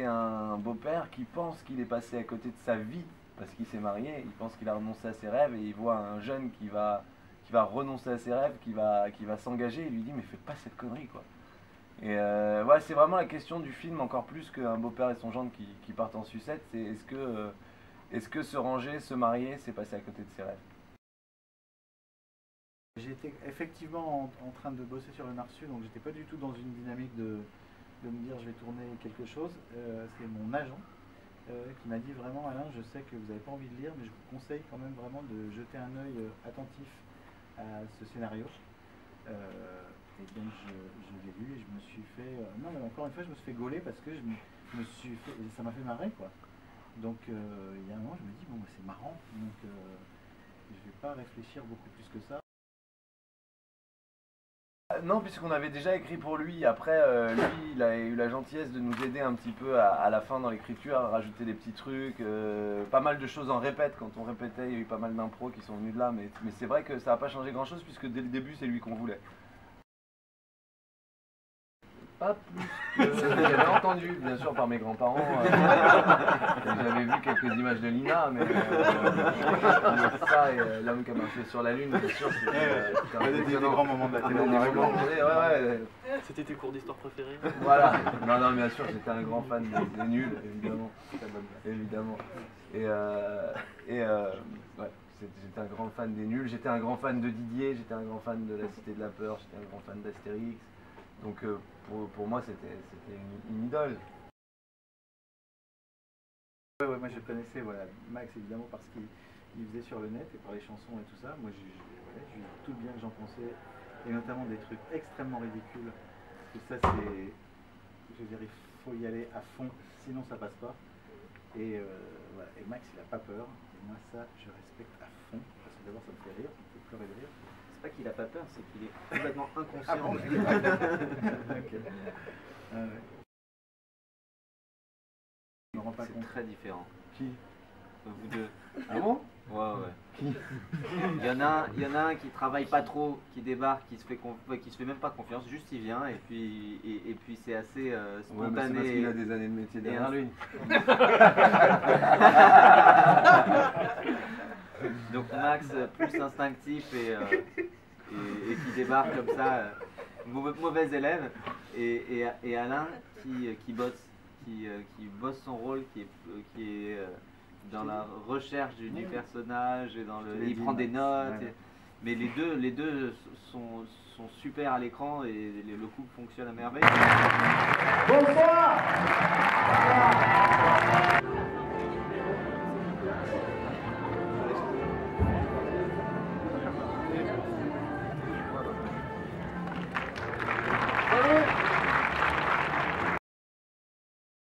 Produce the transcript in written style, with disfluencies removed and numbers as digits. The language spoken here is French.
C'est un beau-père qui pense qu'il est passé à côté de sa vie parce qu'il s'est marié, il pense qu'il a renoncé à ses rêves et il voit un jeune qui va renoncer à ses rêves, qui va s'engager, et il lui dit mais fais pas cette connerie quoi. Et ouais, c'est vraiment la question du film, encore plus qu'un beau-père et son gendre qui partent en sucette, c'est est-ce que se ranger, se marier, c'est passer à côté de ses rêves. J'étais effectivement en train de bosser sur le Narsu, donc j'étais pas du tout dans une dynamique de me dire je vais tourner quelque chose. C'est mon agent qui m'a dit vraiment Alain, je sais que vous n'avez pas envie de lire, mais je vous conseille quand même vraiment de jeter un œil attentif à ce scénario. Et donc je l'ai lu et je me suis fait... non mais encore une fois je me suis fait gauler parce que ça m'a fait marrer quoi. Donc il y a un moment je me dis bon bah, c'est marrant, donc je vais pas réfléchir beaucoup plus que ça. Non, puisqu'on avait déjà écrit pour lui. Après, lui, il a eu la gentillesse de nous aider un petit peu à la fin dans l'écriture, à rajouter des petits trucs, pas mal de choses en répète. Quand on répétait, il y a eu pas mal d'impros qui sont venus de là, mais c'est vrai que ça n'a pas changé grand-chose, puisque dès le début, c'est lui qu'on voulait. Pas plus que j'avais entendu, bien sûr, par mes grands-parents. J'avais vu quelques images de Lina, mais ça et l'homme qui a marché sur la Lune, bien sûr, c'était des grands moments de la télé. Ouais. C'était tes cours d'histoire préférés? Voilà. Non, bien sûr, j'étais un grand fan des nuls, évidemment. Évidemment. Ouais, j'étais un grand fan des nuls, j'étais un grand fan de Didier, j'étais un grand fan de La Cité de la Peur, j'étais un grand fan d'Astérix. Donc pour moi c'était une idole. Ouais, moi je connaissais voilà, Max évidemment parce qu'il faisait sur le net et par les chansons et tout ça. Moi j'ai vu tout le bien que j'en pensais et notamment des trucs extrêmement ridicules. Et ça c'est, je veux dire, il faut y aller à fond sinon ça passe pas. Et, voilà. Et Max il a pas peur et moi ça je respecte à fond parce que d'abord ça me fait rire, ça me fait pleurer de rire. C'est pas qu'il a pas peur, c'est qu'il est complètement inconscient. Ah bon okay. Ouais. Je me rends pas compte. C'est très différent. Qui? Vous deux. Ah bon? Ouais. Qui? Il y en a un qui travaille pas trop, qui débarque, qui se fait même pas confiance, juste il vient et puis c'est assez spontané. Ouais, mais c'est parce qu'il a des années de métier derrière lui. Donc Max plus instinctif et qui débarque comme ça, mauvais élève, et Alain qui bosse son rôle, qui est dans la recherche du personnage et il prend des notes. Ouais. Mais les deux sont super à l'écran et le couple fonctionne à merveille. Bonsoir.